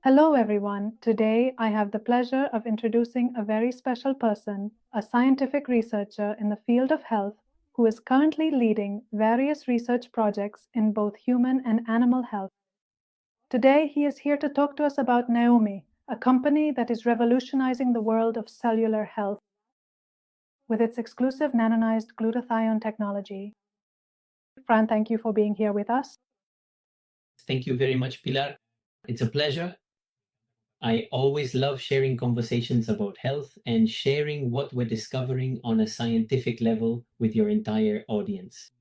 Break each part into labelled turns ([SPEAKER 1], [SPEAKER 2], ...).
[SPEAKER 1] Hello, everyone. Today, I have the pleasure of introducing a very special person, a scientific researcher in the field of health who is currently leading various research projects in both human and animal health. Today, he is here to talk to us about Naomi, a company that is revolutionizing the world of cellular health with its exclusive nanonized glutathione technology. Fran, thank you for being here with us.
[SPEAKER 2] Thank you very much, Pilar. It's a pleasure. I always love sharing conversations about health and sharing what we're discovering on a scientific level with your entire audience.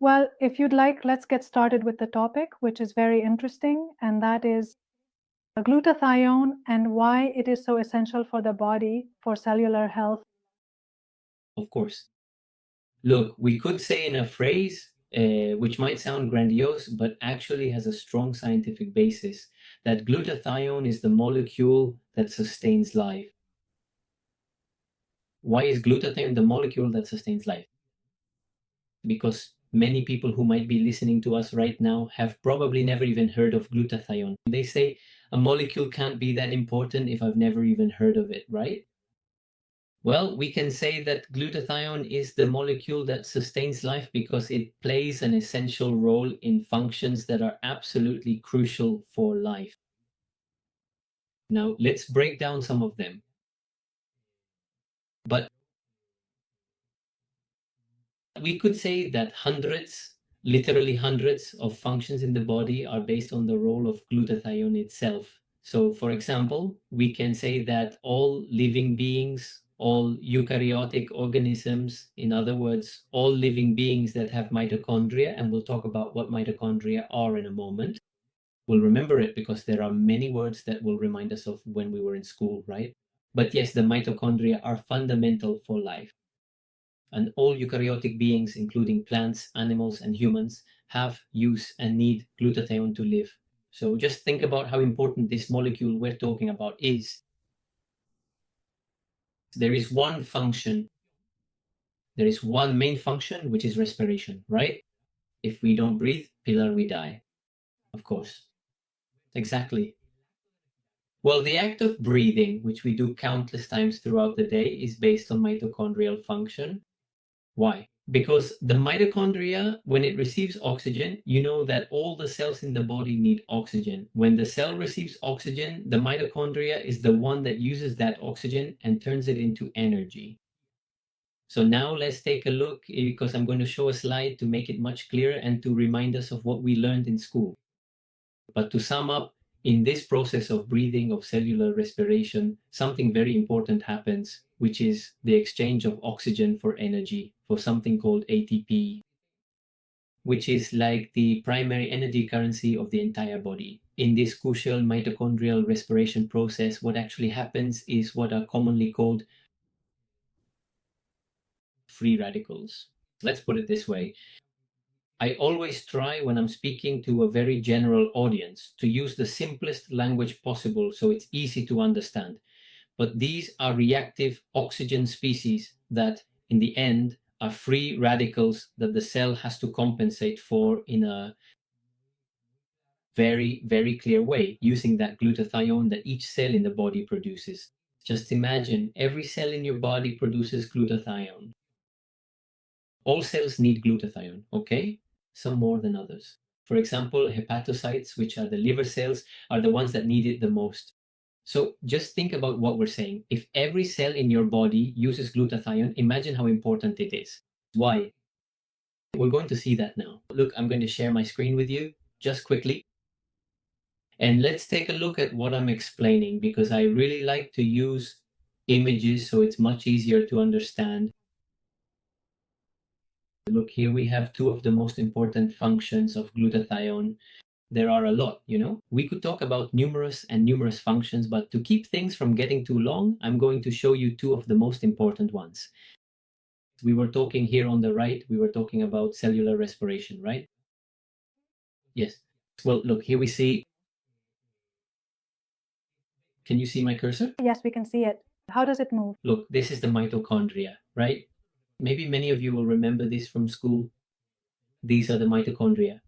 [SPEAKER 1] Well, if you'd like, let's get started with the topic, which is very interesting, and that is glutathione and why it is so essential for the body for cellular health.
[SPEAKER 2] Of course. Look, we could say in a phrase, which might sound grandiose, but actually has a strong scientific basis, that glutathione is the molecule that sustains life. Why is glutathione the molecule that sustains life? Because many people who might be listening to us right now have probably never even heard of glutathione. They say a molecule can't be that important if I've never even heard of it, right? Well, we can say that glutathione is the molecule that sustains life because it plays an essential role in functions that are absolutely crucial for life. Now, let's break down some of them. But we could say that literally hundreds of functions in the body are based on the role of glutathione itself. So, for example, we can say that all living beings, all eukaryotic organisms, in other words, all living beings that have mitochondria, and we'll talk about what mitochondria are in a moment, we'll remember it because there are many words that will remind us of when we were in school, right? But yes, the mitochondria are fundamental for life. And all eukaryotic beings, including plants, animals, and humans, have, use, and need glutathione to live. So just think about how important this molecule we're talking about is. There is one function, there is one main function, which is respiration, right? If we don't breathe, Pilar, we die. Of course. Exactly. Well, the act of breathing, which we do countless times throughout the day, is based on mitochondrial function. Why? Because the mitochondria, when it receives oxygen, you know that all the cells in the body need oxygen. When the cell receives oxygen, the mitochondria is the one that uses that oxygen and turns it into energy. So now let's take a look, because I'm going to show a slide to make it much clearer and to remind us of what we learned in school. But to sum up, in this process of breathing, of cellular respiration, something very important happens, which is the exchange of oxygen for energy, for something called ATP, which is like the primary energy currency of the entire body. In this crucial mitochondrial respiration process, what actually happens is what are commonly called free radicals. Let's put it this way. I always try, when I'm speaking to a very general audience, to use the simplest language possible so it's easy to understand. But these are reactive oxygen species that, in the end, are free radicals that the cell has to compensate for in a very, very clear way, using that glutathione that each cell in the body produces. Just imagine every cell in your body produces glutathione. All cells need glutathione, okay? Some more than others. For example, hepatocytes, which are the liver cells, are the ones that need it the most. So just think about what we're saying. If every cell in your body uses glutathione, imagine how important it is. Why? We're going to see that now. Look, I'm going to share my screen with you just quickly. And let's take a look at what I'm explaining, because I really like to use images so it's much easier to understand. Look, here we have two of the most important functions of glutathione. There are a lot, you know. We could talk about numerous functions, but to keep things from getting too long, I'm going to show you two of the most important ones. We were talking here on the right, we were talking about cellular respiration, right? Yes. Well, look, here we see. Can you see my cursor?
[SPEAKER 1] Yes, we can see it. How does it move?
[SPEAKER 2] Look, this is the mitochondria, right? Maybe many of you will remember this from school. These are the mitochondria.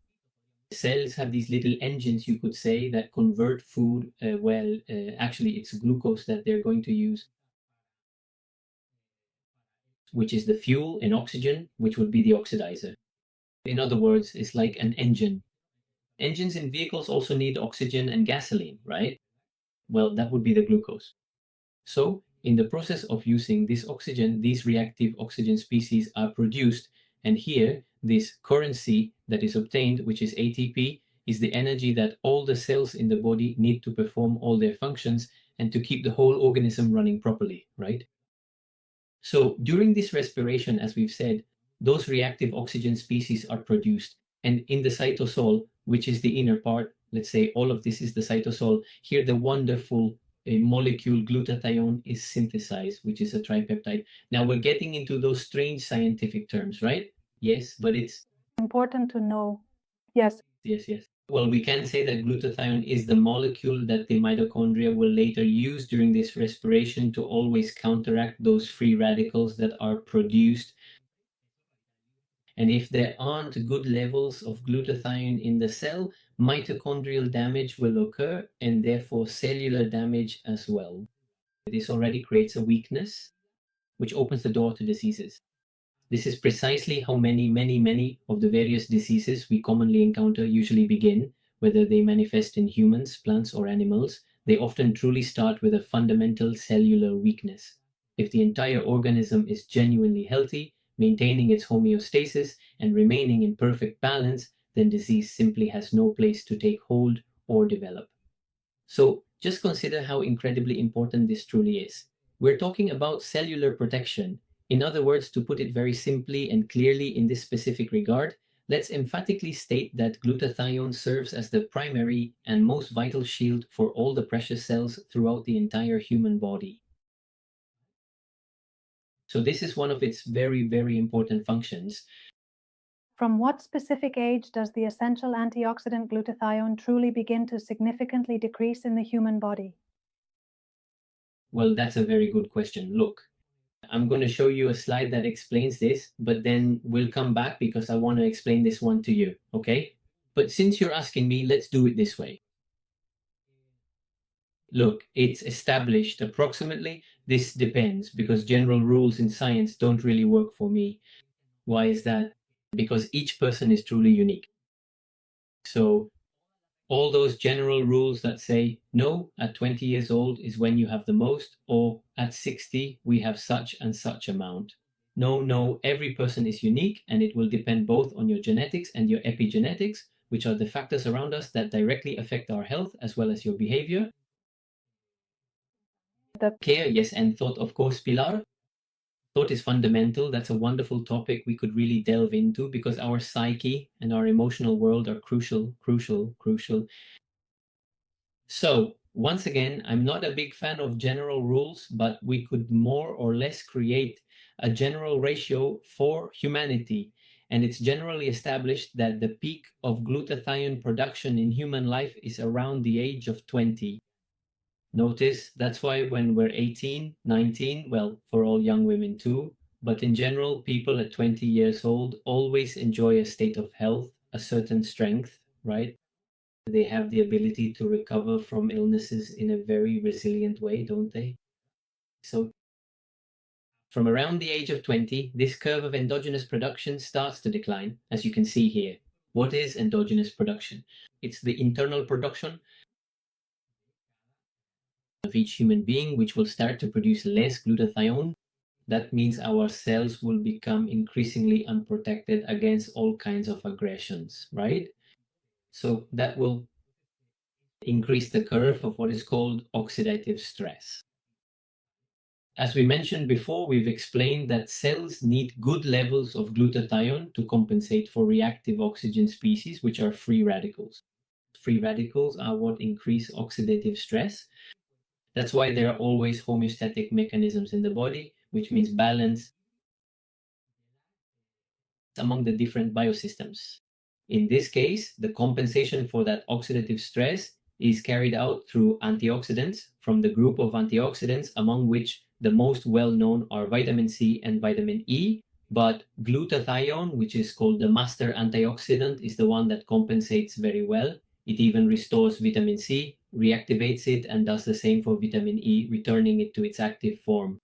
[SPEAKER 2] Cells have these little engines, you could say, that convert food. Actually, it's glucose that they're going to use, which is the fuel, and oxygen, which would be the oxidizer. In other words, it's like an engine. Engines in vehicles also need oxygen and gasoline, right? Well, that would be the glucose. So, in the process of using this oxygen, these reactive oxygen species are produced, and here, this currency that is obtained, which is ATP, is the energy that all the cells in the body need to perform all their functions and to keep the whole organism running properly, right? So during this respiration, as we've said, those reactive oxygen species are produced. And in the cytosol, which is the inner part, let's say all of this is the cytosol, here the wonderful molecule glutathione is synthesized, which is a tripeptide. Now we're getting into those strange scientific terms, right? Yes, but it's
[SPEAKER 1] Important to know. Yes.
[SPEAKER 2] yes. Well, we can say that glutathione is the molecule that the mitochondria will later use during this respiration to always counteract those free radicals that are produced. And if there aren't good levels of glutathione in the cell, mitochondrial damage will occur and therefore cellular damage as well. This already creates a weakness, which opens the door to diseases. This is precisely how many of the various diseases we commonly encounter usually begin, whether they manifest in humans, plants, or animals. They often truly start with a fundamental cellular weakness. If the entire organism is genuinely healthy, maintaining its homeostasis, and remaining in perfect balance, then disease simply has no place to take hold or develop. So just consider how incredibly important this truly is. We're talking about cellular protection. In other words, to put it very simply and clearly in this specific regard, let's emphatically state that glutathione serves as the primary and most vital shield for all the precious cells throughout the entire human body. So this is one of its very important functions.
[SPEAKER 1] From what specific age does the essential antioxidant glutathione truly begin to significantly decrease in the human body?
[SPEAKER 2] Well, that's a very good question. Look, I'm going to show you a slide that explains this, but then we'll come back because I want to explain this one to you, okay? But since you're asking me, let's do it this way. Look, it's established approximately. This depends because general rules in science don't really work for me. Why is that? Because each person is truly unique. So all those general rules that say, no, at 20 years old is when you have the most, or at 60, we have such and such amount. No, every person is unique and it will depend both on your genetics and your epigenetics, which are the factors around us that directly affect our health as well as your behavior. Care, yes, and thought, of course, Pilar. Thought is fundamental. That's a wonderful topic we could really delve into because our psyche and our emotional world are crucial. So, once again, I'm not a big fan of general rules, but we could more or less create a general ratio for humanity. And it's generally established that the peak of glutathione production in human life is around the age of 20. Notice that's why when we're 18, 19, well, for all young women too, but in general, people at 20 years old always enjoy a state of health, a certain strength, right? They have the ability to recover from illnesses in a very resilient way, don't they? So from around the age of 20, this curve of endogenous production starts to decline, as you can see here. What is endogenous production? It's the internal production of each human being, which will start to produce less glutathione. That means our cells will become increasingly unprotected against all kinds of aggressions, right? So that will increase the curve of what is called oxidative stress. As we mentioned before, we've explained that cells need good levels of glutathione to compensate for reactive oxygen species, which are free radicals. Free radicals are what increase oxidative stress. That's why there are always homeostatic mechanisms in the body, which means balance among the different biosystems. In this case, the compensation for that oxidative stress is carried out through antioxidants from the group of antioxidants, among which the most well-known are vitamin C and vitamin E, But glutathione, which is called the master antioxidant, is the one that compensates very well. It even restores vitamin C, reactivates it, and does the same for vitamin E, returning it to its active form.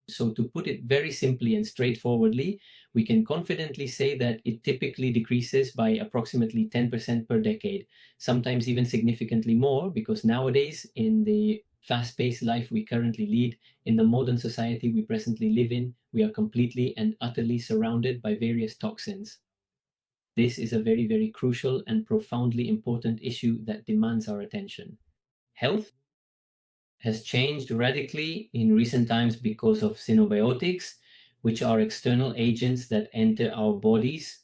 [SPEAKER 2] So to put it very simply and straightforwardly, we can confidently say that it typically decreases by approximately 10% per decade, sometimes even significantly more, because nowadays, in the fast-paced life we currently lead, in the modern society we presently live in, we are completely and utterly surrounded by various toxins. This is a very, very crucial and profoundly important issue that demands our attention. Health has changed radically in recent times because of synbiotics, which are external agents that enter our bodies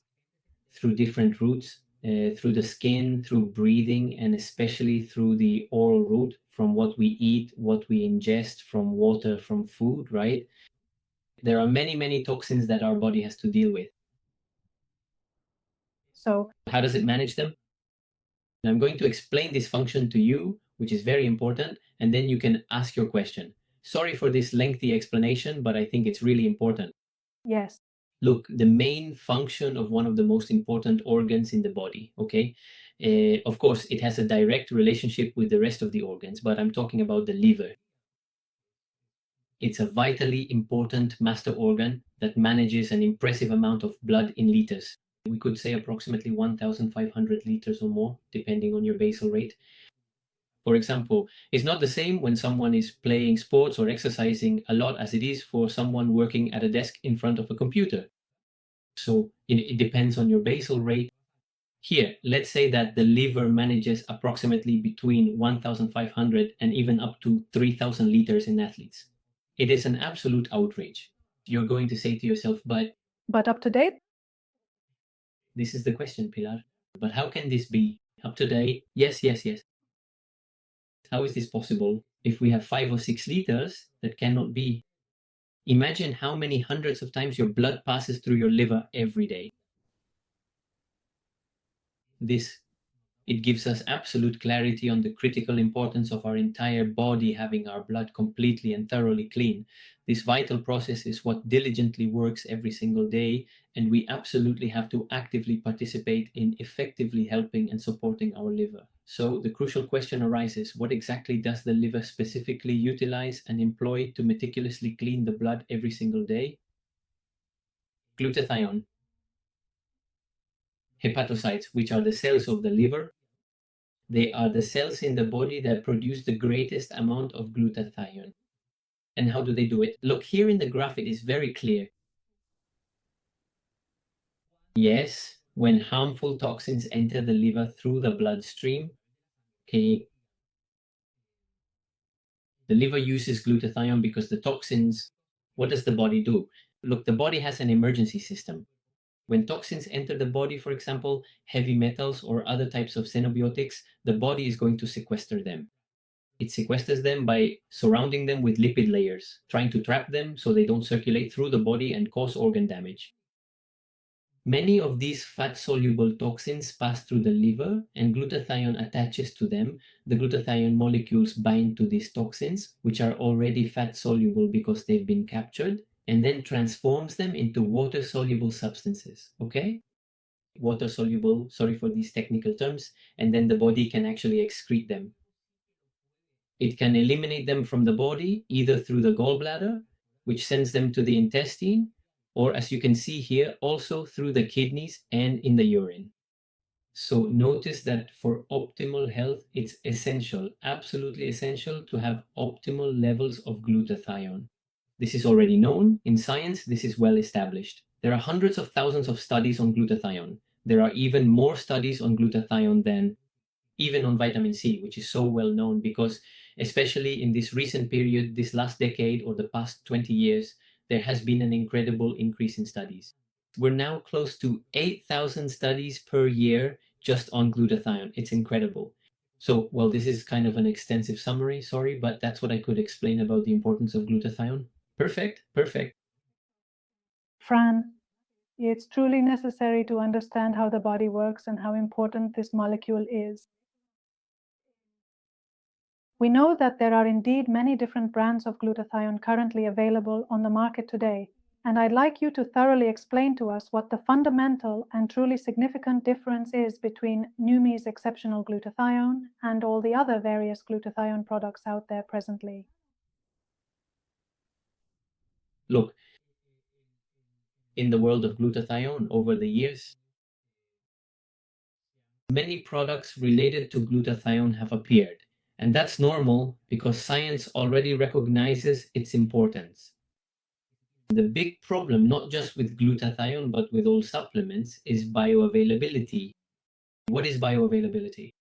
[SPEAKER 2] through different routes, through the skin, through breathing, and especially through the oral route from what we eat, what we ingest, from water, from food, right? There are many, many toxins that our body has to deal with.
[SPEAKER 1] So,
[SPEAKER 2] how does it manage them? And I'm going to explain this function to you, which is very important, and then you can ask your question. Sorry for this lengthy explanation, but I think it's really important.
[SPEAKER 1] yes.
[SPEAKER 2] Look, the main function of one of the most important organs in the body, okay? Of course, it has a direct relationship with the rest of the organs, but I'm talking about the liver. It's a vitally important master organ that manages an impressive amount of blood in liters. We could say approximately 1,500 liters or more, depending on your basal rate. For example, it's not the same when someone is playing sports or exercising a lot as it is for someone working at a desk in front of a computer. So it depends on your basal rate. Here, let's say that the liver manages approximately between 1,500 and even up to 3,000 liters in athletes. It is an absolute outrage. You're going to say to yourself,
[SPEAKER 1] But up to date?
[SPEAKER 2] This is the question, Pilar. But how can this be? Up to date? Yes, yes, yes. How is this possible? If we have 5 or 6 liters, that cannot be. Imagine how many hundreds of times your blood passes through your liver every day. It gives us absolute clarity on the critical importance of our entire body having our blood completely and thoroughly clean. This vital process is what diligently works every single day, and we absolutely have to actively participate in effectively helping and supporting our liver. So the crucial question arises, what exactly does the liver specifically utilize and employ to meticulously clean the blood every single day? Glutathione. Hepatocytes, which are the cells of the liver, they are the cells in the body that produce the greatest amount of glutathione. And how do they do it? Look, here in the graph, it is very clear. Yes, when harmful toxins enter the liver through the bloodstream, okay, the liver uses glutathione because the toxins, what does the body do? Look, the body has an emergency system. When toxins enter the body, for example, heavy metals or other types of xenobiotics, the body is going to sequester them. It sequesters them by surrounding them with lipid layers, trying to trap them so they don't circulate through the body and cause organ damage. Many of these fat-soluble toxins pass through the liver, and glutathione attaches to them. The glutathione molecules bind to these toxins, which are already fat-soluble because they've been captured, and then transforms them into water-soluble substances, okay? Water-soluble, sorry for these technical terms, and then the body can actually excrete them. It can eliminate them from the body, either through the gallbladder, which sends them to the intestine, or as you can see here, also through the kidneys and in the urine. So notice that for optimal health, it's essential, absolutely essential, to have optimal levels of glutathione. This is already known. In science, this is well established. There are hundreds of thousands of studies on glutathione. There are even more studies on glutathione than even on vitamin C, which is so well known because, especially in this recent period, this last decade or the past 20 years, there has been an incredible increase in studies. We're now close to 8,000 studies per year just on glutathione. It's incredible. So, well, this is kind of an extensive summary, sorry, but that's what I could explain about the importance of glutathione. Perfect, perfect.
[SPEAKER 1] Fran, it's truly necessary to understand how the body works and how important this molecule is. We know that there are indeed many different brands of glutathione currently available on the market today. And I'd like you to thoroughly explain to us what the fundamental and truly significant difference is between Numi's exceptional glutathione and all the other various glutathione products out there presently.
[SPEAKER 2] Look, in the world of glutathione over the years, many products related to glutathione have appeared. And that's normal because science already recognizes its importance. The big problem, not just with glutathione, but with all supplements, is bioavailability. What is bioavailability?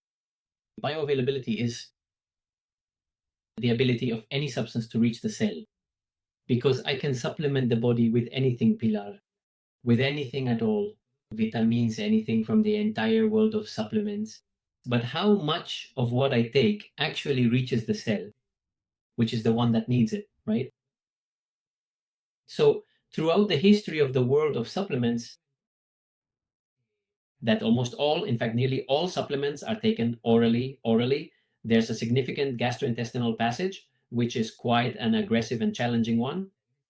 [SPEAKER 2] Bioavailability is the ability of any substance to reach the cell. Because I can supplement the body with anything, Pilar, with anything at all, vitamins, anything from the entire world of supplements. But how much of what I take actually reaches the cell, which is the one that needs it, right? So throughout the history of the world of supplements, that almost all, in fact, nearly all supplements are taken orally. There's a significant gastrointestinal passage, which is quite an aggressive and challenging one.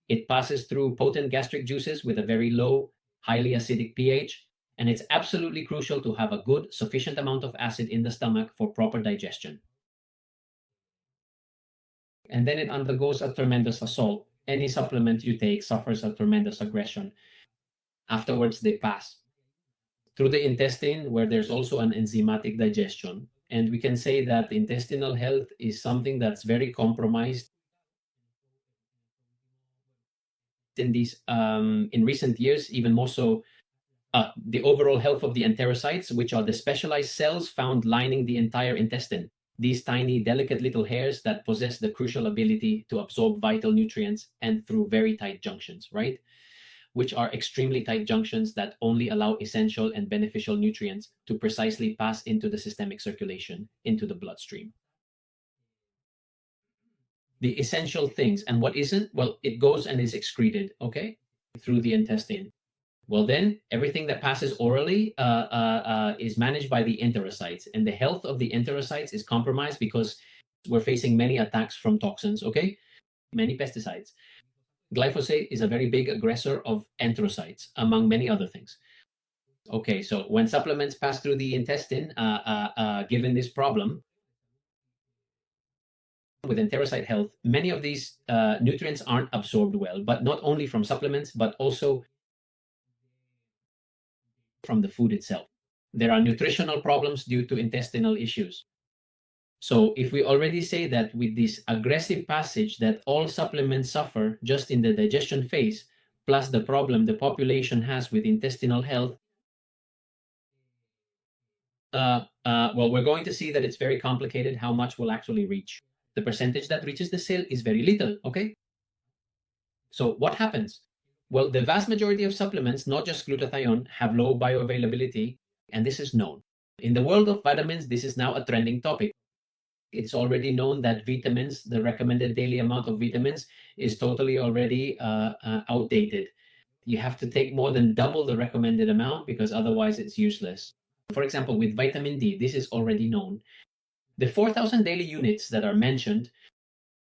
[SPEAKER 2] It passes through potent gastric juices with a very low, highly acidic pH, and it's absolutely crucial to have a good, sufficient amount of acid in the stomach for proper digestion. And then it undergoes a tremendous assault. Any supplement you take suffers a tremendous aggression. Afterwards, they pass through the intestine, where there's also an enzymatic digestion. And we can say that intestinal health is something that's very compromised in recent years, even more so. The overall health of the enterocytes, which are the specialized cells found lining the entire intestine. These tiny, delicate little hairs that possess the crucial ability to absorb vital nutrients and through very tight junctions, right? Which are extremely tight junctions that only allow essential and beneficial nutrients to precisely pass into the systemic circulation, into the bloodstream. The essential things, and what isn't? Well, it goes and is excreted, okay, through the intestine. Well, then everything that passes orally is managed by the enterocytes, and the health of the enterocytes is compromised because we're facing many attacks from toxins, okay? Many pesticides. Glyphosate is a very big aggressor of enterocytes, among many other things. Okay, so when supplements pass through the intestine, given this problem with enterocyte health, many of these nutrients aren't absorbed well, but not only from supplements, but also from the food itself. There are nutritional problems due to intestinal issues. So if we already say that with this aggressive passage that all supplements suffer just in the digestion phase, plus the problem the population has with intestinal health, well, we're going to see that it's very complicated how much will actually reach. The percentage that reaches the cell is very little, okay? So what happens? Well, the vast majority of supplements, not just glutathione, have low bioavailability, and this is known. In the world of vitamins, this is now a trending topic. It's already known that vitamins, the recommended daily amount of vitamins, is totally already outdated. You have to take more than double the recommended amount because otherwise it's useless. For example, with vitamin D, this is already known. The 4,000 daily units that are mentioned,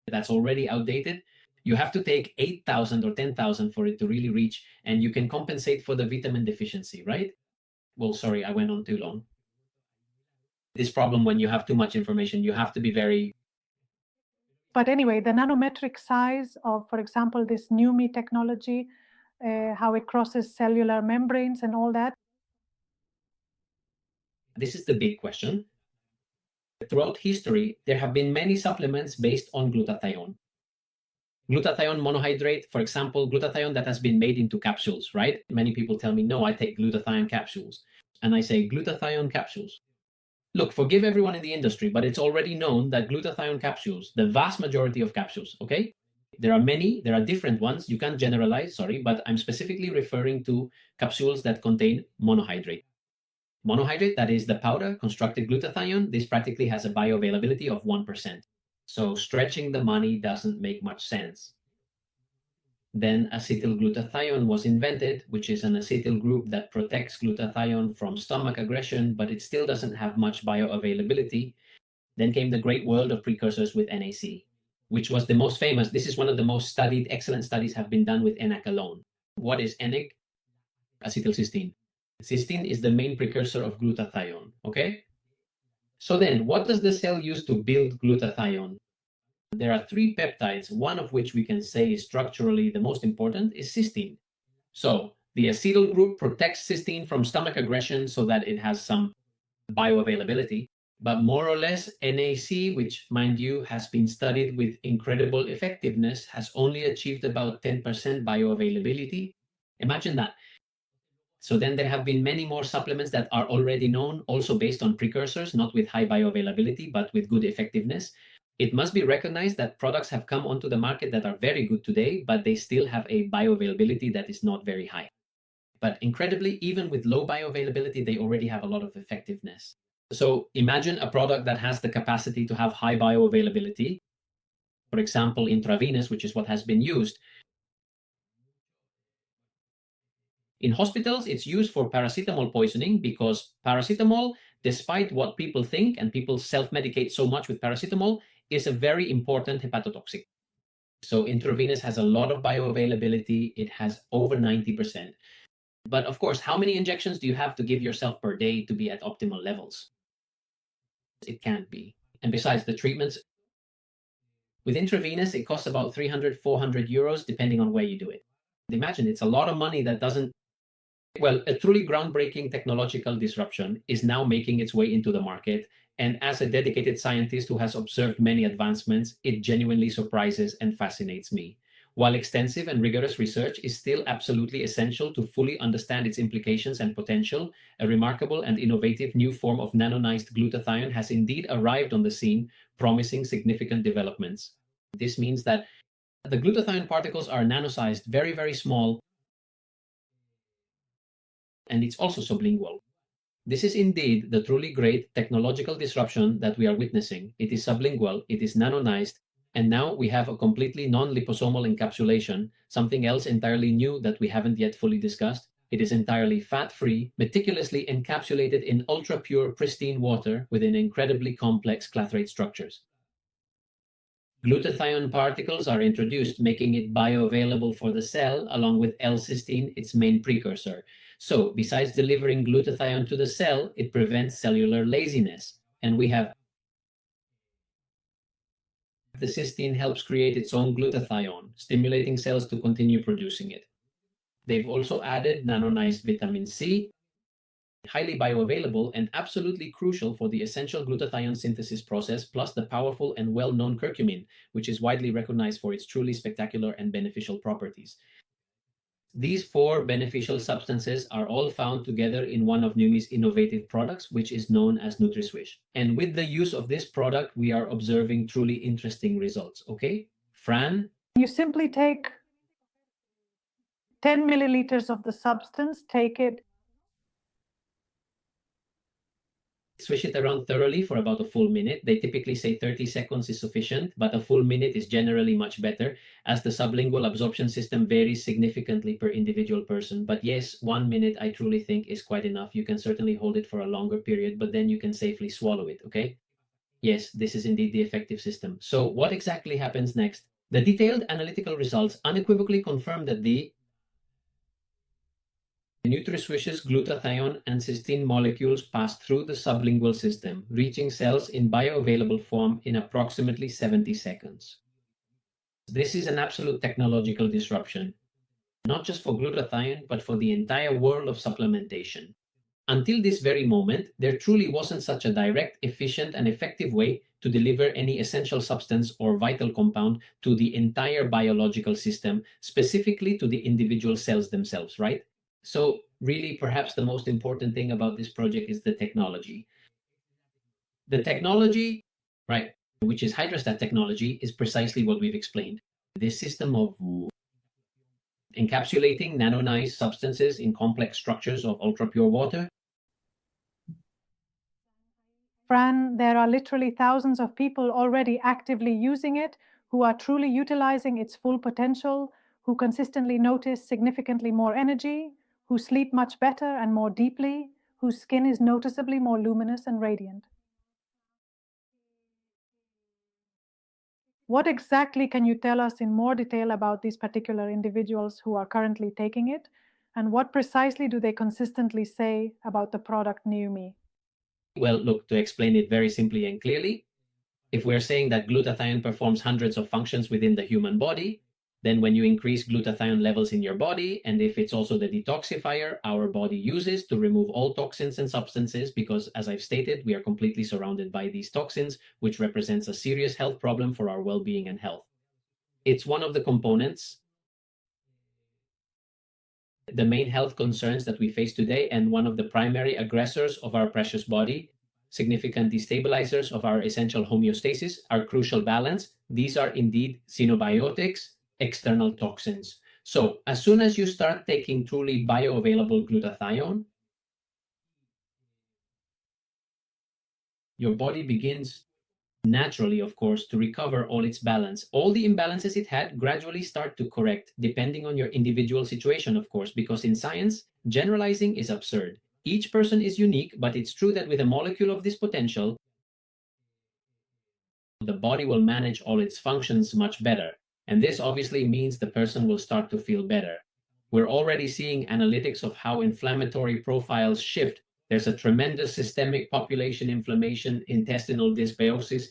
[SPEAKER 2] that's already outdated. You have to take 8,000 or 10,000 for it to really reach, and you can compensate for the vitamin deficiency, right? Well, sorry, I went on too long. This problem when you have too much information, you have to be very...
[SPEAKER 1] But anyway, the nanometric size of, for example, this Numi technology, how it crosses cellular membranes and all that.
[SPEAKER 2] This is the big question. Throughout history, there have been many supplements based on glutathione. Glutathione monohydrate, for example, glutathione that has been made into capsules, right? Many people tell me, no, I take glutathione capsules. And I say, glutathione capsules. Look, forgive everyone in the industry, but it's already known that glutathione capsules, the vast majority of capsules, okay? There are many, there are different ones. You can't generalize, sorry, but I'm specifically referring to capsules that contain monohydrate. Monohydrate, that is the powder, constructed glutathione, this practically has a bioavailability of 1%. So stretching the money doesn't make much sense. Then acetylglutathione was invented, which is an acetyl group that protects glutathione from stomach aggression, but it still doesn't have much bioavailability. Then came the great world of precursors with NAC, which was the most famous. This is one of the most studied, excellent studies have been done with NAC alone. What is N-acetylcysteine? Cysteine is the main precursor of glutathione, okay? So then, what does the cell use to build glutathione? There are three peptides, one of which we can say is structurally the most important, is cysteine. So the acetyl group protects cysteine from stomach aggression so that it has some bioavailability. But more or less, NAC, which, mind you, has been studied with incredible effectiveness, has only achieved about 10% bioavailability. Imagine that. So then there have been many more supplements that are already known, also based on precursors, not with high bioavailability, but with good effectiveness. It must be recognized that products have come onto the market that are very good today, but they still have a bioavailability that is not very high. But incredibly, even with low bioavailability, they already have a lot of effectiveness. So imagine a product that has the capacity to have high bioavailability, for example, intravenous, which is what has been used. In hospitals, it's used for paracetamol poisoning because paracetamol, despite what people think, and people self-medicate so much with paracetamol, is a very important hepatotoxic. So intravenous has a lot of bioavailability. It has over 90%. But of course, how many injections do you have to give yourself per day to be at optimal levels? It can't be. And besides, the treatments with intravenous, it costs about 300, 400 euros, depending on where you do it. Imagine it's a lot of money that doesn't. Well, a truly groundbreaking technological disruption is now making its way into the market. And as a dedicated scientist who has observed many advancements, it genuinely surprises and fascinates me. While extensive and rigorous research is still absolutely essential to fully understand its implications and potential, a remarkable and innovative new form of nanonized glutathione has indeed arrived on the scene, promising significant developments. This means that the glutathione particles are nanosized, very, very small, and it's also sublingual. This is indeed the truly great technological disruption that we are witnessing. It is sublingual, it is nanonized, and now we have a completely non-liposomal encapsulation, something else entirely new that we haven't yet fully discussed. It is entirely fat-free, meticulously encapsulated in ultra-pure, pristine water within incredibly complex clathrate structures. Glutathione particles are introduced, making it bioavailable for the cell, along with L-cysteine, its main precursor. So, besides delivering glutathione to the cell, it prevents cellular laziness. And we have the cysteine helps create its own glutathione, stimulating cells to continue producing it. They've also added nanonized vitamin C, highly bioavailable and absolutely crucial for the essential glutathione synthesis process, plus the powerful and well-known curcumin, which is widely recognized for its truly spectacular and beneficial properties. These four beneficial substances are all found together in one of Numi's innovative products, which is known as NutriSwish. And with the use of this product, we are observing truly interesting results. Okay, Fran?
[SPEAKER 1] You simply take 10 milliliters of the substance, take it.
[SPEAKER 2] Swish it around thoroughly for about a full minute. They typically say 30 seconds is sufficient, but a full minute is generally much better, as the sublingual absorption system varies significantly per individual person. But yes, 1 minute I truly think is quite enough. You can certainly hold it for a longer period, but then you can safely swallow it, okay? Yes, this is indeed the effective system. So what exactly happens next? The detailed analytical results unequivocally confirm that the NutriSwish's glutathione and cysteine molecules pass through the sublingual system, reaching cells in bioavailable form in approximately 70 seconds. This is an absolute technological disruption, not just for glutathione, but for the entire world of supplementation. Until this very moment, there truly wasn't such a direct, efficient, and effective way to deliver any essential substance or vital compound to the entire biological system, specifically to the individual cells themselves, right? So really, perhaps the most important thing about this project is the technology. The technology, right, which is hydrostat technology, is precisely what we've explained. This system of encapsulating nanonized substances in complex structures of ultra-pure water.
[SPEAKER 1] Fran, there are literally thousands of people already actively using it, who are truly utilizing its full potential, who consistently notice significantly more energy, who sleep much better and more deeply, whose skin is noticeably more luminous and radiant. What exactly can you tell us in more detail about these particular individuals who are currently taking it? And what precisely do they consistently say about the product Neumi?
[SPEAKER 2] Well, look, to explain it very simply and clearly, if we're saying that glutathione performs hundreds of functions within the human body, then when you increase glutathione levels in your body, and if it's also the detoxifier our body uses to remove all toxins and substances, because as I've stated, we are completely surrounded by these toxins, which represents a serious health problem for our well-being and health. It's one of the components, the main health concerns that we face today, and one of the primary aggressors of our precious body, significant destabilizers of our essential homeostasis, our crucial balance. These are indeed xenobiotics, external toxins. So as soon as you start taking truly bioavailable glutathione, your body begins naturally, of course, to recover all its balance. All the imbalances it had gradually start to correct, depending on your individual situation, of course, because in science, generalizing is absurd. Each person is unique, but it's true that with a molecule of this potential, the body will manage all its functions much better. And this obviously means the person will start to feel better. We're already seeing analytics of how inflammatory profiles shift. There's a tremendous systemic population inflammation, intestinal dysbiosis.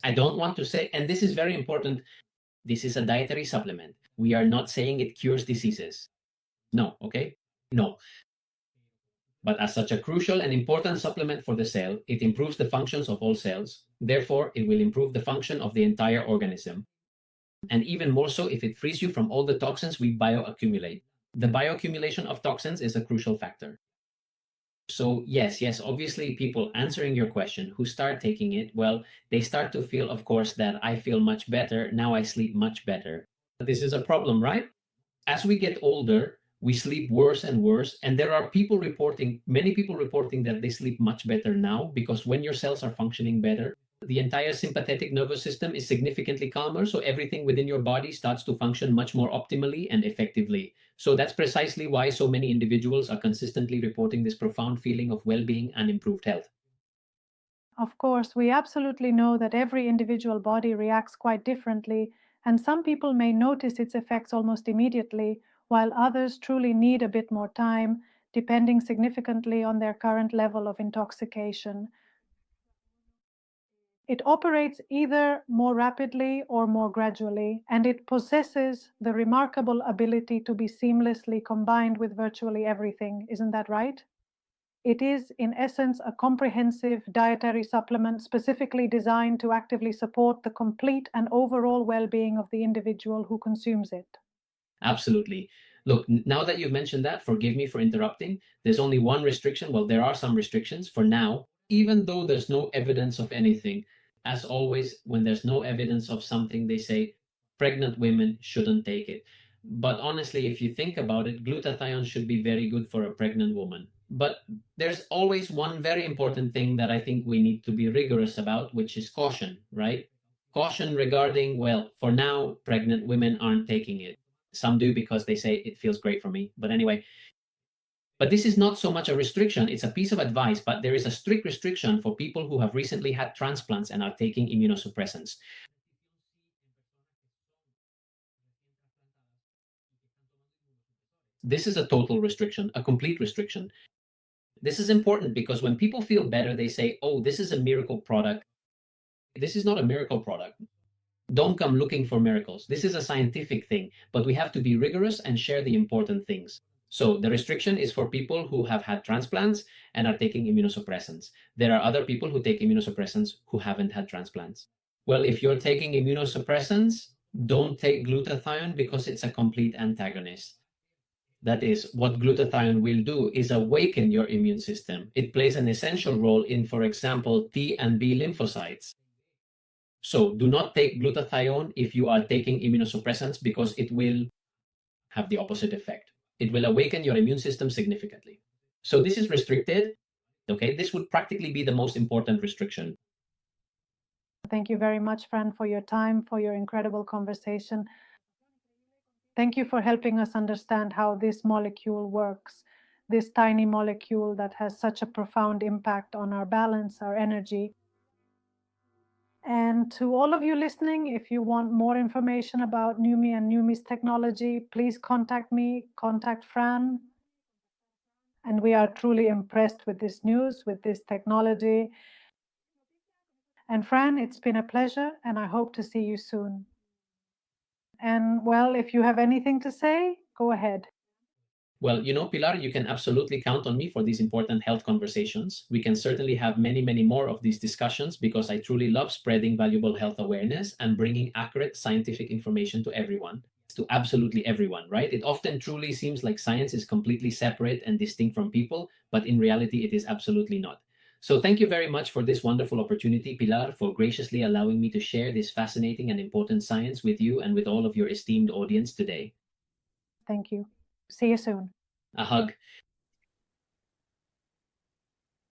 [SPEAKER 2] I don't want to say, and this is very important, this is a dietary supplement. We are not saying it cures diseases. No, okay? No. But as such a crucial and important supplement for the cell, it improves the functions of all cells. Therefore, it will improve the function of the entire organism. And even more so if it frees you from all the toxins we bioaccumulate. The bioaccumulation of toxins is a crucial factor. So yes, obviously people answering your question who start taking it, well, they start to feel, of course, that I feel much better. Now I sleep much better. This is a problem, right? As we get older, we sleep worse and worse. And there are people reporting, many people reporting that they sleep much better now because when your cells are functioning better, the entire sympathetic nervous system is significantly calmer. So everything within your body starts to function much more optimally and effectively. So that's precisely why so many individuals are consistently reporting this profound feeling of well-being and improved health.
[SPEAKER 1] Of course, we absolutely know that every individual body reacts quite differently, and some people may notice its effects almost immediately, while others truly need a bit more time, depending significantly on their current level of intoxication. It operates either more rapidly or more gradually, and it possesses the remarkable ability to be seamlessly combined with virtually everything. Isn't that right? It is, in essence, a comprehensive dietary supplement specifically designed to actively support the complete and overall well-being of the individual who consumes it.
[SPEAKER 2] Absolutely. Look, now that you've mentioned that, forgive me for interrupting. There's only one restriction. Well, there are some restrictions for now, even though there's no evidence of anything. As always, when there's no evidence of something, they say pregnant women shouldn't take it. But honestly, if you think about it, glutathione should be very good for a pregnant woman. But there's always one very important thing that I think we need to be rigorous about, which is caution, right? Caution regarding, well, for now, pregnant women aren't taking it. Some do because they say it feels great for me. But anyway, but this is not so much a restriction, it's a piece of advice, but there is a strict restriction for people who have recently had transplants and are taking immunosuppressants. This is a total restriction, a complete restriction. This is important because when people feel better, they say, oh, this is a miracle product. This is not a miracle product. Don't come looking for miracles. This is a scientific thing, but we have to be rigorous and share the important things. So the restriction is for people who have had transplants and are taking immunosuppressants. There are other people who take immunosuppressants who haven't had transplants. Well, if you're taking immunosuppressants, don't take glutathione because it's a complete antagonist. That is, what glutathione will do is awaken your immune system. It plays an essential role in, for example, T and B lymphocytes. So do not take glutathione if you are taking immunosuppressants because it will have the opposite effect. It will awaken your immune system significantly. So this is restricted. Okay, this would practically be the most important restriction.
[SPEAKER 1] Thank you very much, Fran, for your time, for your incredible conversation. Thank you for helping us understand how this molecule works, this tiny molecule that has such a profound impact on our balance, our energy. And to all of you listening, if you want more information about Numi and Numi's technology, please contact me, contact Fran. And we are truly impressed with this news, with this technology. And Fran, it's been a pleasure, and I hope to see you soon. And well, if you have anything to say, go ahead.
[SPEAKER 2] Well, Pilar, you can absolutely count on me for these important health conversations. We can certainly have many, many more of these discussions because I truly love spreading valuable health awareness and bringing accurate scientific information to everyone, to absolutely everyone, right? It often truly seems like science is completely separate and distinct from people, but in reality, it is absolutely not. So thank you very much for this wonderful opportunity, Pilar, for graciously allowing me to share this fascinating and important science with you and with all of your esteemed audience today.
[SPEAKER 1] Thank you. See you soon.
[SPEAKER 2] A hug.